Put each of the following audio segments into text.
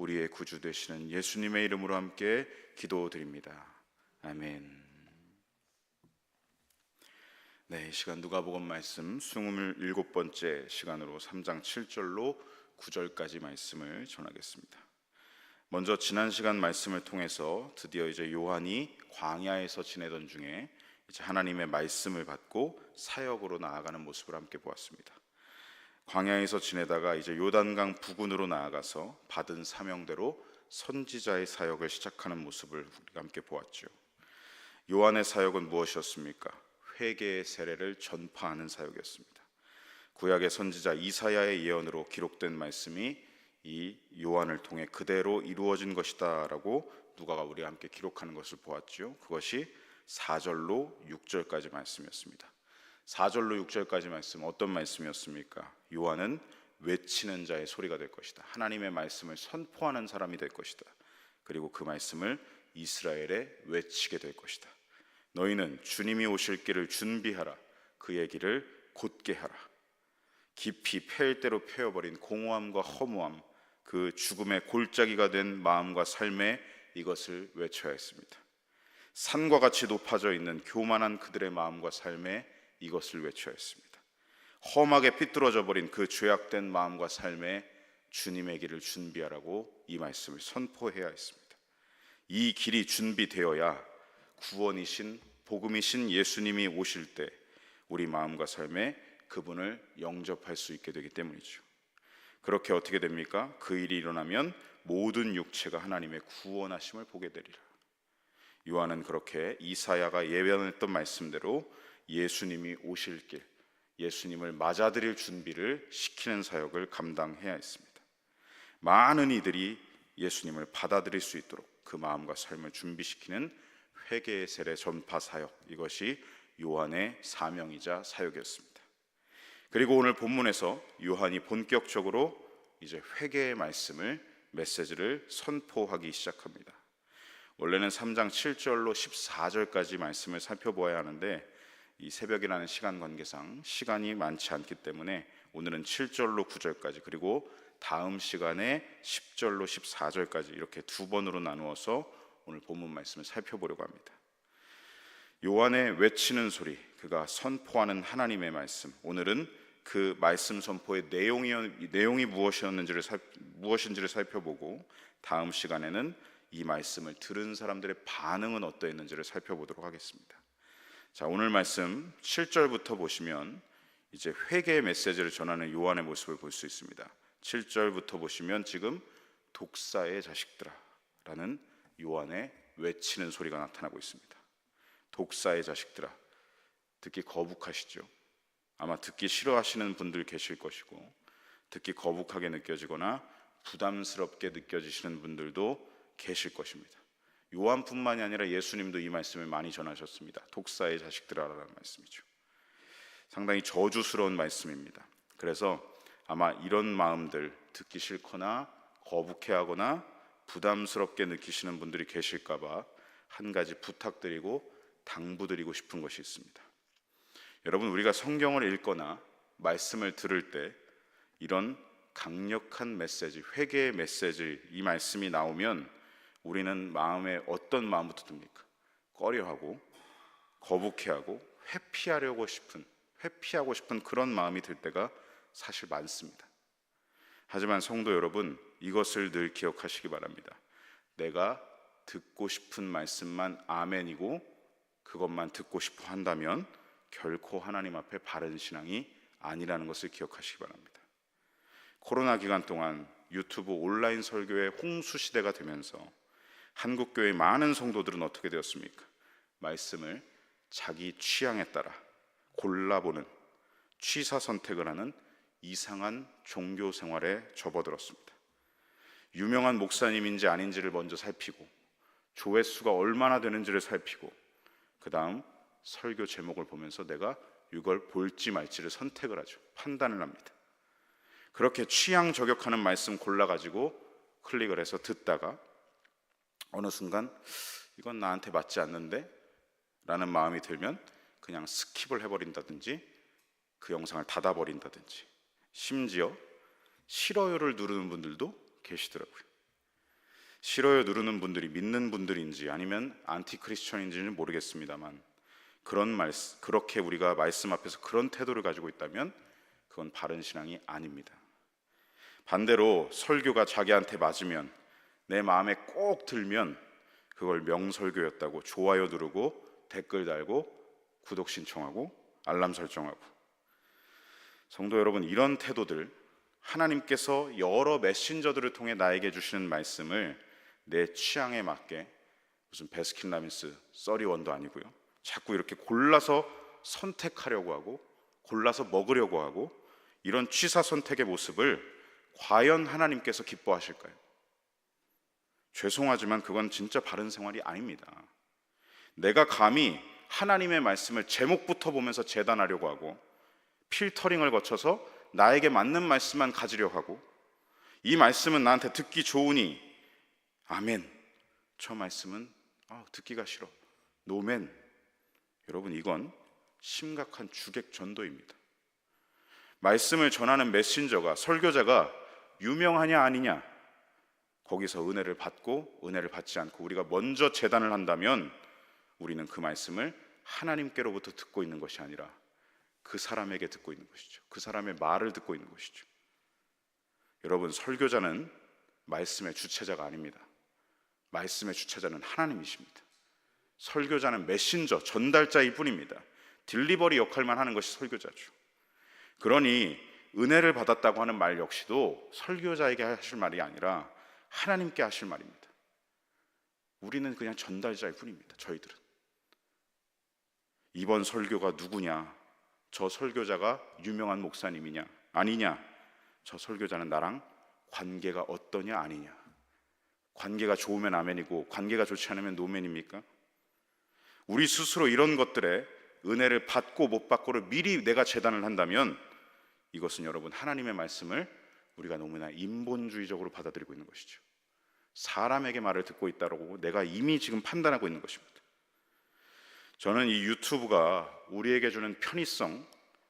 우리의 구주 되시는 예수님의 이름으로 함께 기도드립니다. 아멘. 네, 이 시간 누가복음 말씀 27번째 시간으로 3장 7절로 9절까지 말씀을 전하겠습니다. 먼저 지난 시간 말씀을 통해서 드디어 이제 요한이 광야에서 지내던 중에 이제 하나님의 말씀을 받고 사역으로 나아가는 모습을 함께 보았습니다. 광야에서 지내다가 이제 요단강 부근으로 나아가서 받은 사명대로 선지자의 사역을 시작하는 모습을 우리가 함께 보았죠. 요한의 사역은 무엇이었습니까? 회개의 세례를 전파하는 사역이었습니다. 구약의 선지자 이사야의 예언으로 기록된 말씀이 이 요한을 통해 그대로 이루어진 것이다 라고 누가가 우리와 함께 기록하는 것을 보았죠. 그것이 4절로 6절까지 말씀이었습니다. 4절로 6절까지 말씀, 어떤 말씀이었습니까? 요한은 외치는 자의 소리가 될 것이다. 하나님의 말씀을 선포하는 사람이 될 것이다. 그리고 그 말씀을 이스라엘에 외치게 될 것이다. 너희는 주님이 오실 길을 준비하라. 그의 길을 곧게 하라. 깊이 패일 대로 패어버린 공허함과 허무함, 그 죽음의 골짜기가 된 마음과 삶에 이것을 외쳐야 했습니다. 산과 같이 높아져 있는 교만한 그들의 마음과 삶에 이것을 외쳐야 했습니다. 험하게 삐뚤어져 버린 그 죄악된 마음과 삶에 주님의 길을 준비하라고 이 말씀을 선포해야 했습니다. 이 길이 준비되어야 구원이신 복음이신 예수님이 오실 때 우리 마음과 삶에 그분을 영접할 수 있게 되기 때문이죠. 그렇게 어떻게 됩니까? 그 일이 일어나면 모든 육체가 하나님의 구원하심을 보게 되리라. 요한은 그렇게 이사야가 예언했던 말씀대로 예수님이 오실 길, 예수님을 맞아들일 준비를 시키는 사역을 감당해야 했습니다. 많은 이들이 예수님을 받아들일 수 있도록 그 마음과 삶을 준비시키는 회개의 세례 전파 사역, 이것이 요한의 사명이자 사역이었습니다. 그리고 오늘 본문에서 요한이 본격적으로 이제 회개의 말씀을, 메시지를 선포하기 시작합니다. 원래는 3장 7절로 14절까지 말씀을 살펴보아야 하는데 이 새벽이라는 시간 관계상 시간이 많지 않기 때문에 오늘은 7절로 9절까지, 그리고 다음 시간에 10절로 14절까지 이렇게 두 번으로 나누어서 오늘 본문 말씀을 살펴보려고 합니다. 요한의 외치는 소리, 그가 선포하는 하나님의 말씀, 오늘은 그 말씀 선포의 내용이 무엇인지를 살펴보고 다음 시간에는 이 말씀을 들은 사람들의 반응은 어떠했는지를 살펴보도록 하겠습니다. 자, 오늘 말씀 7절부터 보시면 이제 회개의 메시지를 전하는 요한의 모습을 볼 수 있습니다. 7절부터 보시면 지금 독사의 자식들아 라는 요한의 외치는 소리가 나타나고 있습니다. 독사의 자식들아, 듣기 거북하시죠? 아마 듣기 싫어하시는 분들 계실 것이고, 듣기 거북하게 느껴지거나 부담스럽게 느껴지시는 분들도 계실 것입니다. 요한뿐만이 아니라 예수님도 이 말씀을 많이 전하셨습니다. 독사의 자식들아라는 말씀이죠. 상당히 저주스러운 말씀입니다. 그래서 아마 이런 마음들, 듣기 싫거나 거북해하거나 부담스럽게 느끼시는 분들이 계실까봐 한 가지 부탁드리고 당부드리고 싶은 것이 있습니다. 여러분, 우리가 성경을 읽거나 말씀을 들을 때 이런 강력한 메시지, 회개의 메시지, 이 말씀이 나오면 우리는 마음에 어떤 마음부터 듭니까? 꺼려하고 거북해하고 회피하고 싶은 그런 마음이 들 때가 사실 많습니다. 하지만 성도 여러분, 이것을 늘 기억하시기 바랍니다. 내가 듣고 싶은 말씀만 아멘이고 그것만 듣고 싶어 한다면 결코 하나님 앞에 바른 신앙이 아니라는 것을 기억하시기 바랍니다. 코로나 기간 동안 유튜브 온라인 설교의 홍수 시대가 되면서 한국교회의 많은 성도들은 어떻게 되었습니까? 말씀을 자기 취향에 따라 골라보는, 취사 선택을 하는 이상한 종교 생활에 접어들었습니다. 유명한 목사님인지 아닌지를 먼저 살피고, 조회수가 얼마나 되는지를 살피고, 그 다음 설교 제목을 보면서 내가 이걸 볼지 말지를 선택을 하죠. 판단을 합니다. 그렇게 취향 저격하는 말씀 골라가지고 클릭을 해서 듣다가 어느 순간 이건 나한테 맞지 않는데? 라는 마음이 들면 그냥 스킵을 해버린다든지 그 영상을 닫아버린다든지, 심지어 싫어요를 누르는 분들도 계시더라고요. 싫어요 누르는 분들이 믿는 분들인지 아니면 안티 크리스천인지는 모르겠습니다만 그렇게 우리가 말씀 앞에서 그런 태도를 가지고 있다면 그건 바른 신앙이 아닙니다. 반대로 설교가 자기한테 맞으면, 내 마음에 꼭 들면 그걸 명설교였다고 좋아요 누르고 댓글 달고 구독 신청하고 알람 설정하고, 성도 여러분, 이런 태도들, 하나님께서 여러 메신저들을 통해 나에게 주시는 말씀을 내 취향에 맞게, 무슨 베스킨라빈스 31도 아니고요, 자꾸 이렇게 골라서 선택하려고 하고 골라서 먹으려고 하고, 이런 취사 선택의 모습을 과연 하나님께서 기뻐하실까요? 죄송하지만 그건 진짜 바른 생활이 아닙니다. 내가 감히 하나님의 말씀을 제목부터 보면서 재단하려고 하고 필터링을 거쳐서 나에게 맞는 말씀만 가지려 하고, 이 말씀은 나한테 듣기 좋으니 아멘, 저 말씀은 듣기가 싫어, 노멘. 여러분, 이건 심각한 주객 전도입니다. 말씀을 전하는 메신저가, 설교자가 유명하냐 아니냐, 거기서 은혜를 받고 은혜를 받지 않고 우리가 먼저 재단을 한다면 우리는 그 말씀을 하나님께로부터 듣고 있는 것이 아니라 그 사람에게 듣고 있는 것이죠. 그 사람의 말을 듣고 있는 것이죠. 여러분, 설교자는 말씀의 주체자가 아닙니다. 말씀의 주체자는 하나님이십니다. 설교자는 메신저, 전달자일 뿐입니다. 딜리버리 역할만 하는 것이 설교자죠. 그러니 은혜를 받았다고 하는 말 역시도 설교자에게 하실 말이 아니라 하나님께 하실 말입니다. 우리는 그냥 전달자일 뿐입니다. 저희들은 이번 설교가 누구냐, 저 설교자가 유명한 목사님이냐 아니냐, 저 설교자는 나랑 관계가 어떠냐 아니냐, 관계가 좋으면 아멘이고 관계가 좋지 않으면 노멘입니까? 우리 스스로 이런 것들에 은혜를 받고 못 받고를 미리 내가 재단을 한다면 이것은 여러분, 하나님의 말씀을 우리가 너무나 인본주의적으로 받아들이고 있는 것이죠. 사람에게 말을 듣고 있다고 내가 이미 지금 판단하고 있는 것입니다. 저는 이 유튜브가 우리에게 주는 편의성,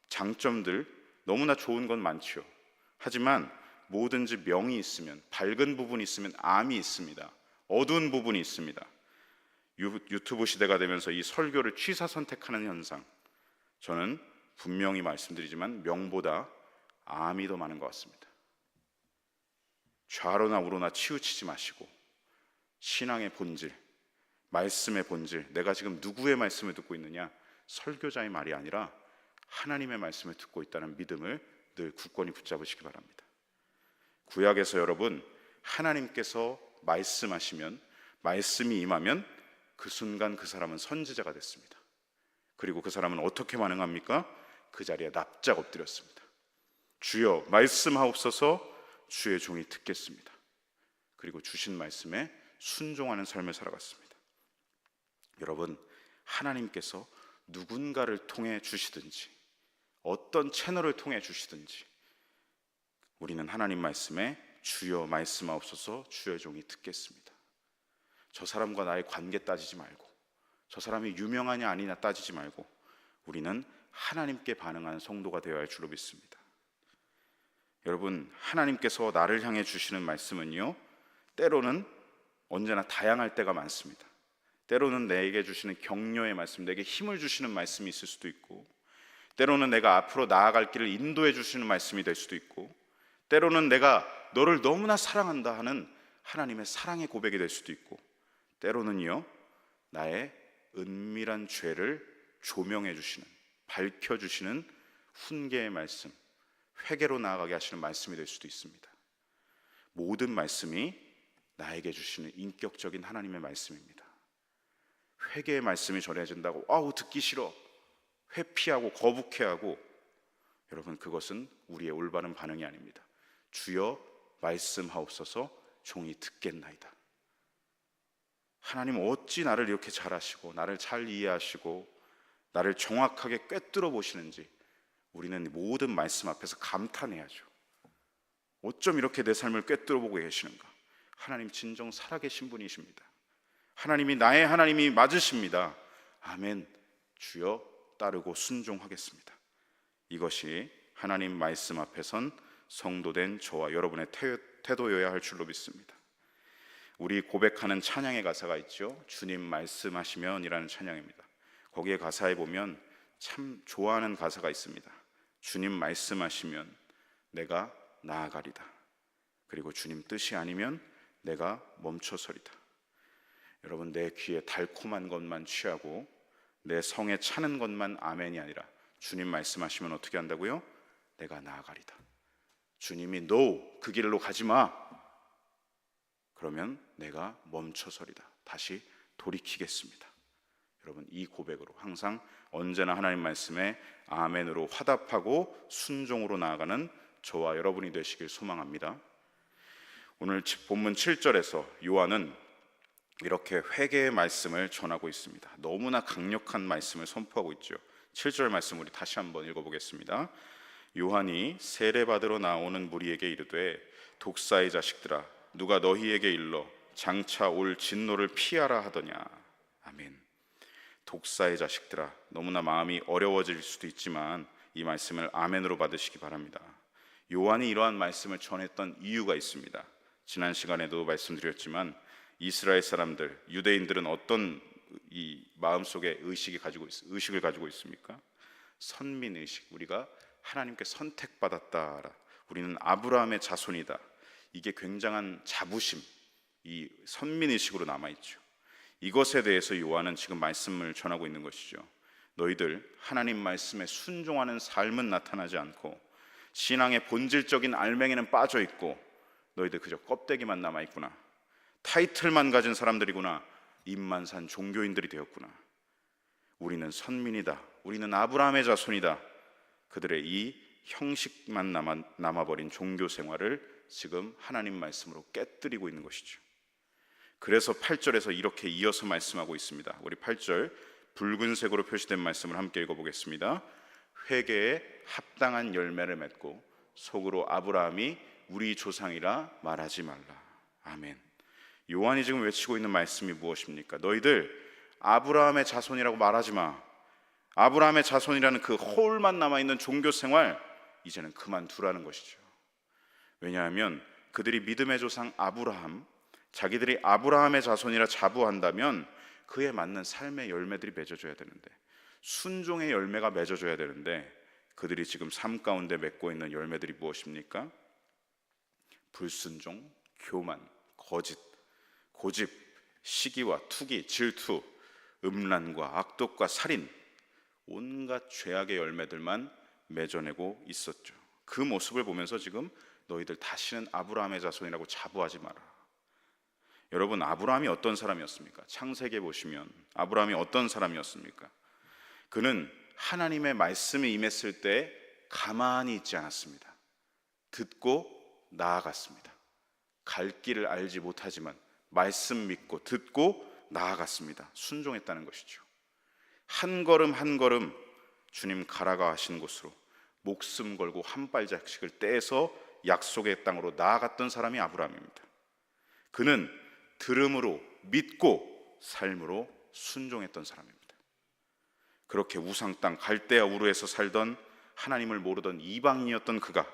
장점들, 너무나 좋은 건 많죠. 하지만 뭐든지 명이 있으면, 밝은 부분이 있으면 암이 있습니다. 어두운 부분이 있습니다. 유튜브 시대가 되면서 이 설교를 취사 선택하는 현상, 저는 분명히 말씀드리지만 명보다 암이 더 많은 것 같습니다. 좌로나 우로나 치우치지 마시고 신앙의 본질, 말씀의 본질, 내가 지금 누구의 말씀을 듣고 있느냐, 설교자의 말이 아니라 하나님의 말씀을 듣고 있다는 믿음을 늘 굳건히 붙잡으시기 바랍니다. 구약에서 여러분, 하나님께서 말씀하시면, 말씀이 임하면 그 순간 그 사람은 선지자가 됐습니다. 그리고 그 사람은 어떻게 반응합니까? 그 자리에 납작 엎드렸습니다. 주여 말씀하옵소서, 주의 종이 듣겠습니다. 그리고 주신 말씀에 순종하는 삶을 살아갔습니다. 여러분, 하나님께서 누군가를 통해 주시든지 어떤 채널을 통해 주시든지 우리는 하나님 말씀에 주여 말씀하옵소서, 주의 종이 듣겠습니다. 저 사람과 나의 관계 따지지 말고, 저 사람이 유명하냐 아니냐 따지지 말고 우리는 하나님께 반응하는 성도가 되어야 할 줄로 믿습니다. 여러분, 하나님께서 나를 향해 주시는 말씀은요, 때로는 언제나 다양할 때가 많습니다. 때로는 내게 주시는 격려의 말씀, 내게 힘을 주시는 말씀이 있을 수도 있고, 때로는 내가 앞으로 나아갈 길을 인도해 주시는 말씀이 될 수도 있고, 때로는 내가 너를 너무나 사랑한다 하는 하나님의 사랑의 고백이 될 수도 있고, 때로는요, 나의 은밀한 죄를 조명해 주시는, 밝혀 주시는 훈계의 말씀, 회개로 나아가게 하시는 말씀이 될 수도 있습니다. 모든 말씀이 나에게 주시는 인격적인 하나님의 말씀입니다. 회개의 말씀이 전해진다고 듣기 싫어, 회피하고 거북해하고, 여러분, 그것은 우리의 올바른 반응이 아닙니다. 주여 말씀하옵소서, 종이 듣겠나이다. 하나님 어찌 나를 이렇게 잘 아시고 나를 잘 이해하시고 나를 정확하게 꿰뚫어 보시는지 우리는 모든 말씀 앞에서 감탄해야죠. 어쩜 이렇게 내 삶을 꿰뚫어 보고 계시는가. 하나님 진정 살아계신 분이십니다. 하나님이 나의 하나님이 맞으십니다. 아멘. 주여 따르고 순종하겠습니다. 이것이 하나님 말씀 앞에선 성도된 저와 여러분의 태도여야 할 줄로 믿습니다. 우리 고백하는 찬양의 가사가 있죠. 주님 말씀하시면이라는 찬양입니다. 거기에 가사에 보면 참 좋아하는 가사가 있습니다. 주님 말씀하시면 내가 나아가리다. 그리고 주님 뜻이 아니면 내가 멈춰서리다. 여러분, 내 귀에 달콤한 것만 취하고 내 성에 차는 것만 아멘이 아니라 주님 말씀하시면 어떻게 한다고요? 내가 나아가리다. 주님이 no, 그 길로 가지 마. 그러면 내가 멈춰서리다. 다시 돌이키겠습니다. 여러분, 이 고백으로 항상 언제나 하나님 말씀에 아멘으로 화답하고 순종으로 나아가는 저와 여러분이 되시길 소망합니다. 오늘 본문 7절에서 요한은 이렇게 회개의 말씀을 전하고 있습니다. 너무나 강력한 말씀을 선포하고 있죠. 7절 말씀 우리 다시 한번 읽어보겠습니다. 요한이 세례받으러 나오는 무리에게 이르되 독사의 자식들아 누가 너희에게 일러 장차 올 진노를 피하라 하더냐. 아멘. 독사의 자식들아, 너무나 마음이 어려워질 수도 있지만 이 말씀을 아멘으로 받으시기 바랍니다. 요한이 이러한 말씀을 전했던 이유가 있습니다. 지난 시간에도 말씀드렸지만 이스라엘 사람들, 유대인들은 어떤 이 마음속에 의식을 가지고 있습니까? 선민의식, 우리가 하나님께 선택받았다, 우리는 아브라함의 자손이다. 이게 굉장한 자부심, 이 선민의식으로 남아있죠. 이것에 대해서 요한은 지금 말씀을 전하고 있는 것이죠. 너희들 하나님 말씀에 순종하는 삶은 나타나지 않고 신앙의 본질적인 알맹이는 빠져있고 너희들 그저 껍데기만 남아있구나. 타이틀만 가진 사람들이구나. 입만 산 종교인들이 되었구나. 우리는 선민이다. 우리는 아브라함의 자손이다. 그들의 이 형식만 남아버린 종교 생활을 지금 하나님 말씀으로 깨뜨리고 있는 것이죠. 그래서 8절에서 이렇게 이어서 말씀하고 있습니다. 우리 8절 붉은색으로 표시된 말씀을 함께 읽어보겠습니다. 회개에 합당한 열매를 맺고 속으로 아브라함이 우리 조상이라 말하지 말라. 아멘. 요한이 지금 외치고 있는 말씀이 무엇입니까? 너희들 아브라함의 자손이라고 말하지 마. 아브라함의 자손이라는 그 허울만 남아있는 종교생활 이제는 그만두라는 것이죠. 왜냐하면 그들이 믿음의 조상 아브라함, 자기들이 아브라함의 자손이라 자부한다면 그에 맞는 삶의 열매들이 맺어져야 되는데, 순종의 열매가 맺어져야 되는데 그들이 지금 삶 가운데 맺고 있는 열매들이 무엇입니까? 불순종, 교만, 거짓, 고집, 시기와 투기, 질투, 음란과 악독과 살인, 온갖 죄악의 열매들만 맺어내고 있었죠. 그 모습을 보면서 지금 너희들 다시는 아브라함의 자손이라고 자부하지 마라. 여러분, 아브라함이 어떤 사람이었습니까? 창세기에 보시면 아브라함이 어떤 사람이었습니까? 그는 하나님의 말씀이 임했을 때 가만히 있지 않았습니다. 듣고 나아갔습니다. 갈 길을 알지 못하지만 말씀 믿고 듣고 나아갔습니다. 순종했다는 것이죠. 한 걸음 한 걸음 주님 가라가 하신 곳으로 목숨 걸고 한 발자국을 떼서 약속의 땅으로 나아갔던 사람이 아브라함입니다. 그는 들음으로 믿고 삶으로 순종했던 사람입니다. 그렇게 우상 땅 갈대아 우르에서 살던 하나님을 모르던 이방인이었던 그가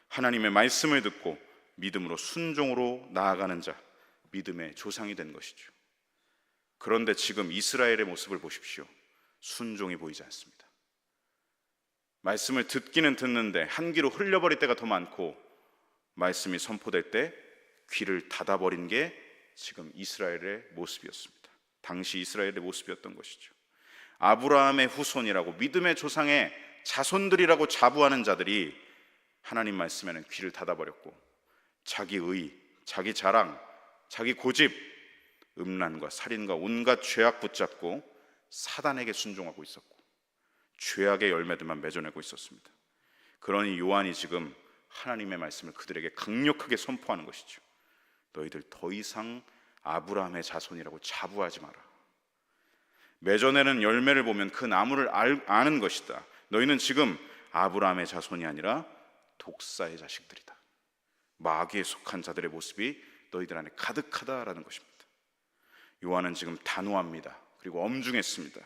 하나님의 말씀을 듣고 믿음으로 순종으로 나아가는 자, 믿음의 조상이 된 것이죠. 그런데 지금 이스라엘의 모습을 보십시오. 순종이 보이지 않습니다. 말씀을 듣기는 듣는데 한 귀로 흘려버릴 때가 더 많고, 말씀이 선포될 때 귀를 닫아버린 게 지금 이스라엘의 모습이었습니다. 당시 이스라엘의 모습이었던 것이죠. 아브라함의 후손이라고, 믿음의 조상의 자손들이라고 자부하는 자들이 하나님 말씀에는 귀를 닫아버렸고, 자기 의, 자기 자랑, 자기 고집, 음란과 살인과 온갖 죄악 붙잡고 사단에게 순종하고 있었고, 죄악의 열매들만 맺어내고 있었습니다. 그러니 요한이 지금 하나님의 말씀을 그들에게 강력하게 선포하는 것이죠. 너희들 더 이상 아브라함의 자손이라고 자부하지 마라. 맺어내는 열매를 보면 그 나무를 아는 것이다. 너희는 지금 아브라함의 자손이 아니라 독사의 자식들이다. 마귀에 속한 자들의 모습이 너희들 안에 가득하다라는 것입니다. 요한은 지금 단호합니다. 그리고 엄중했습니다.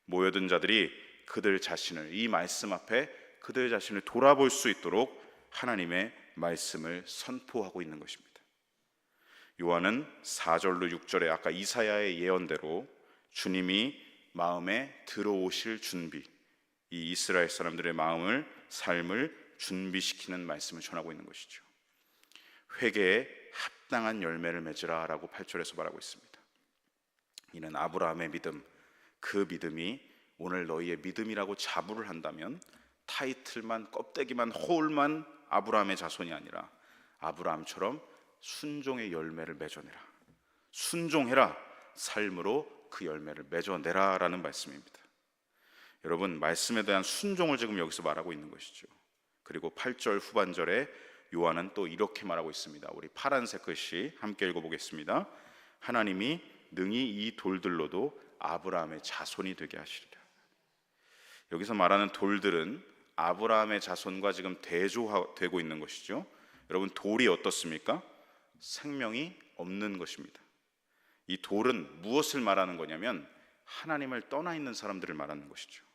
모여든 자들이 그들 자신을, 이 말씀 앞에 그들 자신을 돌아볼 수 있도록 하나님의 말씀을 선포하고 있는 것입니다. 요한은 4절로 6절에 아까 이사야의 예언대로 주님이 마음에 들어오실 준비, 이 이스라엘 사람들의 마음을, 삶을 준비시키는 말씀을 전하고 있는 것이죠. 회개에 합당한 열매를 맺으라 라고 8절에서 말하고 있습니다. 이는 아브라함의 믿음, 그 믿음이 오늘 너희의 믿음이라고 자부를 한다면 타이틀만, 껍데기만, 홀만 아브라함의 자손이 아니라 아브라함처럼 순종의 열매를 맺어내라, 순종해라, 삶으로 그 열매를 맺어내라 라는 말씀입니다. 여러분, 말씀에 대한 순종을 지금 여기서 말하고 있는 것이죠. 그리고 8절 후반절에 요한은 또 이렇게 말하고 있습니다. 우리 파란색 글씨 함께 읽어보겠습니다. 하나님이 능히 이 돌들로도 아브라함의 자손이 되게 하시리라. 여기서 말하는 돌들은 아브라함의 자손과 지금 대조되고 있는 것이죠. 여러분, 돌이 어떻습니까? 생명이 없는 것입니다. 이 돌은 무엇을 말하는 거냐면 하나님을 떠나 있는 사람들을 말하는 것이죠.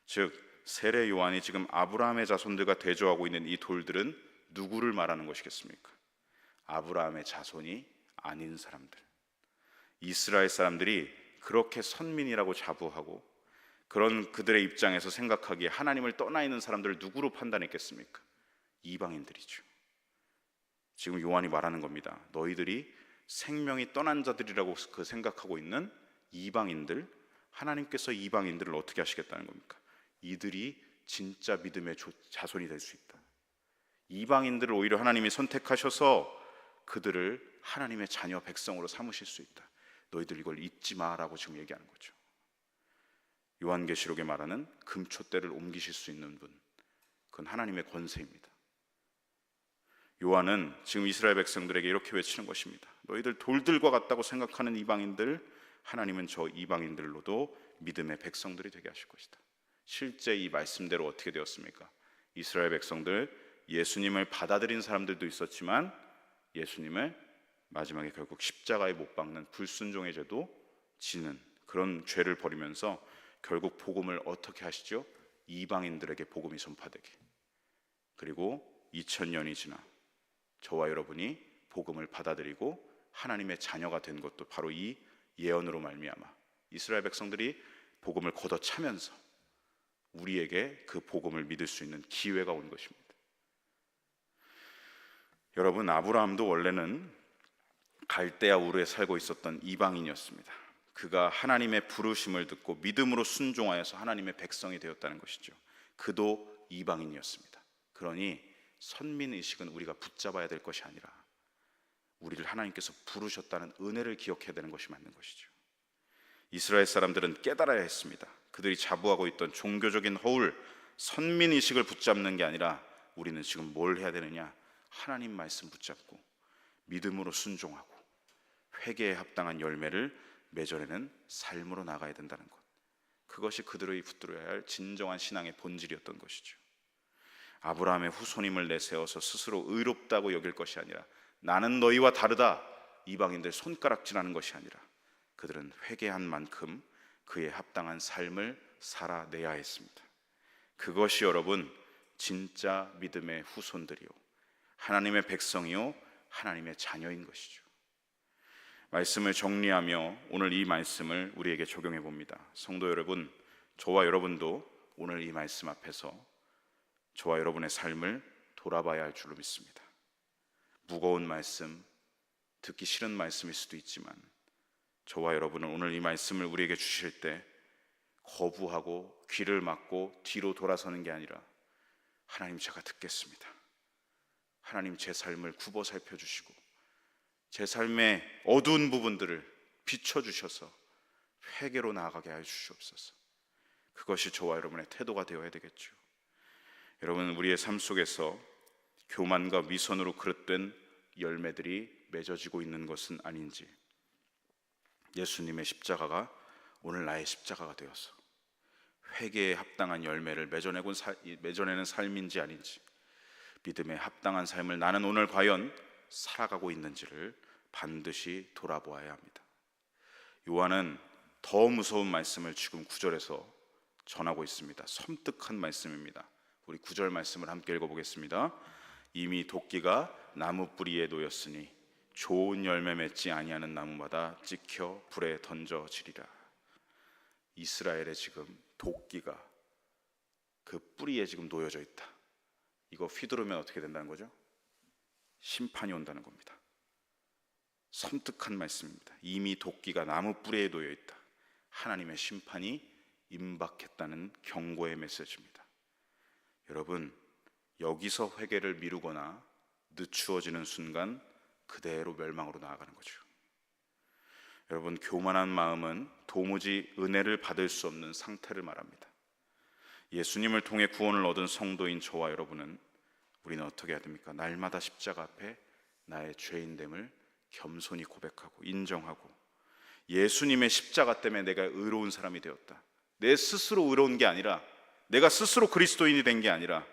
즉 세례 요한이 지금 아브라함의 자손들과 대조하고 있는 이 돌들은 누구를 말하는 것이겠습니까? 아브라함의 자손이 아닌 사람들, 이스라엘 사람들이 그렇게 선민이라고 자부하고 그런 그들의 입장에서 생각하기에 하나님을 떠나 있는 사람들을 누구로 판단했겠습니까? 이방인들이죠. 지금 요한이 말하는 겁니다. 너희들이 생명이 떠난 자들이라고 그 생각하고 있는 이방인들, 하나님께서 이방인들을 어떻게 하시겠다는 겁니까? 이들이 진짜 믿음의 자손이 될 수 있다. 이방인들을 오히려 하나님이 선택하셔서 그들을 하나님의 자녀 백성으로 삼으실 수 있다. 너희들 이걸 잊지 마라고 지금 얘기하는 거죠. 요한계시록에 말하는 금촛대를 옮기실 수 있는 분, 그건 하나님의 권세입니다. 요한은 지금 이스라엘 백성들에게 이렇게 외치는 것입니다. 너희들 돌들과 같다고 생각하는 이방인들, 하나님은 저 이방인들로도 믿음의 백성들이 되게 하실 것이다. 실제 이 말씀대로 어떻게 되었습니까? 이스라엘 백성들, 예수님을 받아들인 사람들도 있었지만 예수님을 마지막에 결국 십자가에 못 박는 불순종의 죄도 지는 그런 죄를 벌이면서 결국 복음을 어떻게 하시죠? 이방인들에게 복음이 전파되게. 그리고 2000년이 지나 저와 여러분이 복음을 받아들이고 하나님의 자녀가 된 것도 바로 이 예언으로 말미암아 이스라엘 백성들이 복음을 걷어차면서 우리에게 그 복음을 믿을 수 있는 기회가 온 것입니다. 여러분, 아브라함도 원래는 갈대아 우르에 살고 있었던 이방인이었습니다. 그가 하나님의 부르심을 듣고 믿음으로 순종하여서 하나님의 백성이 되었다는 것이죠. 그도 이방인이었습니다. 그러니 선민의식은 우리가 붙잡아야 될 것이 아니라 우리를 하나님께서 부르셨다는 은혜를 기억해야 되는 것이 맞는 것이죠. 이스라엘 사람들은 깨달아야 했습니다. 그들이 자부하고 있던 종교적인 허울, 선민의식을 붙잡는 게 아니라 우리는 지금 뭘 해야 되느냐? 하나님 말씀 붙잡고 믿음으로 순종하고 회개에 합당한 열매를 맺어내는 삶으로 나가야 된다는 것, 그것이 그들의 붙들어야 할 진정한 신앙의 본질이었던 것이죠. 아브라함의 후손임을 내세워서 스스로 의롭다고 여길 것이 아니라 나는 너희와 다르다, 이방인들 손가락질하는 것이 아니라 그들은 회개한 만큼 그에 합당한 삶을 살아내야 했습니다. 그것이 여러분 진짜 믿음의 후손들이요, 하나님의 백성이요, 하나님의 자녀인 것이죠. 말씀을 정리하며 오늘 이 말씀을 우리에게 적용해 봅니다. 성도 여러분, 저와 여러분도 오늘 이 말씀 앞에서 저와 여러분의 삶을 돌아봐야 할 줄로 믿습니다. 무거운 말씀, 듣기 싫은 말씀일 수도 있지만 저와 여러분은 오늘 이 말씀을 우리에게 주실 때 거부하고 귀를 막고 뒤로 돌아서는 게 아니라 하나님, 제가 듣겠습니다. 하나님, 제 삶을 굽어 살펴주시고 제 삶의 어두운 부분들을 비춰주셔서 회개로 나아가게 하여 주시옵소서. 그것이 저와 여러분의 태도가 되어야 되겠죠. 여러분, 우리의 삶 속에서 교만과 미선으로 그릇된 열매들이 맺어지고 있는 것은 아닌지, 예수님의 십자가가 오늘 나의 십자가가 되어서 회개에 합당한 열매를 맺어내는 삶인지 아닌지, 믿음에 합당한 삶을 나는 오늘 과연 살아가고 있는지를 반드시 돌아보아야 합니다. 요한은 더 무서운 말씀을 지금 9절에서 전하고 있습니다. 섬뜩한 말씀입니다. 우리 9절 말씀을 함께 읽어보겠습니다. 이미 도끼가 나무 뿌리에 놓였으니 좋은 열매 맺지 아니하는 나무마다 찍혀 불에 던져지리라. 이스라엘에 지금 도끼가 그 뿌리에 지금 놓여져 있다. 이거 휘두르면 어떻게 된다는 거죠? 심판이 온다는 겁니다. 섬뜩한 말씀입니다. 이미 도끼가 나무 뿌리에 놓여 있다. 하나님의 심판이 임박했다는 경고의 메시지입니다. 여러분, 여기서 회개를 미루거나 늦추어지는 순간 그대로 멸망으로 나아가는 거죠. 여러분, 교만한 마음은 도무지 은혜를 받을 수 없는 상태를 말합니다. 예수님을 통해 구원을 얻은 성도인 저와 여러분은 우리는 어떻게 해야 됩니까? 날마다 십자가 앞에 나의 죄인됨을 겸손히 고백하고 인정하고, 예수님의 십자가 때문에 내가 의로운 사람이 되었다. 내 스스로 의로운 게 아니라, 내가 스스로 그리스도인이 된 게 아니라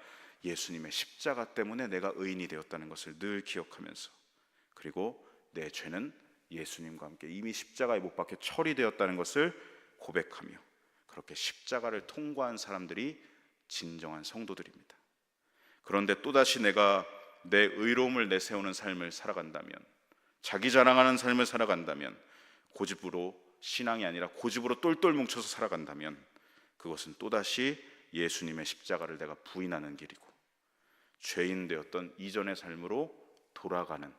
예수님의 십자가 때문에 내가 의인이 되었다는 것을 늘 기억하면서, 그리고 내 죄는 예수님과 함께 이미 십자가에 못 박혀 처리되었다는 것을 고백하며, 그렇게 십자가를 통과한 사람들이 진정한 성도들입니다. 그런데 또다시 내가 내 의로움을 내세우는 삶을 살아간다면, 자기 자랑하는 삶을 살아간다면, 고집으로 신앙이 아니라 고집으로 똘똘 뭉쳐서 살아간다면, 그것은 또다시 예수님의 십자가를 내가 부인하는 길이고, 죄인 되었던 이전의 삶으로 돌아가는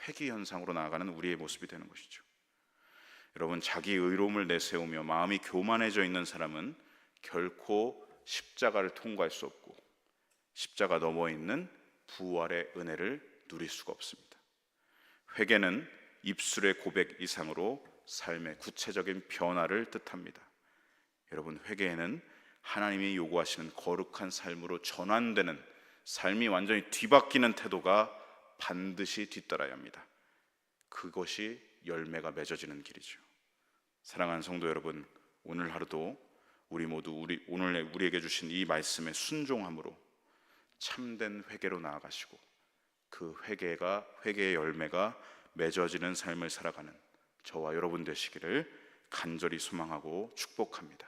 회귀 현상으로 나아가는 우리의 모습이 되는 것이죠. 여러분, 자기 의로움을 내세우며 마음이 교만해져 있는 사람은 결코 십자가를 통과할 수 없고, 십자가 너머에 있는 부활의 은혜를 누릴 수가 없습니다. 회개는 입술의 고백 이상으로 삶의 구체적인 변화를 뜻합니다. 여러분, 회개에는 하나님이 요구하시는 거룩한 삶으로 전환되는, 삶이 완전히 뒤바뀌는 태도가 반드시 뒤따라야 합니다. 그것이 열매가 맺어지는 길이죠. 사랑하는 성도 여러분, 오늘 하루도 우리 모두 오늘 우리에게 주신 이 말씀에 순종함으로 참된 회개로 나아가시고, 그 회개의 열매가 맺어지는 삶을 살아가는 저와 여러분 되시기를 간절히 소망하고 축복합니다.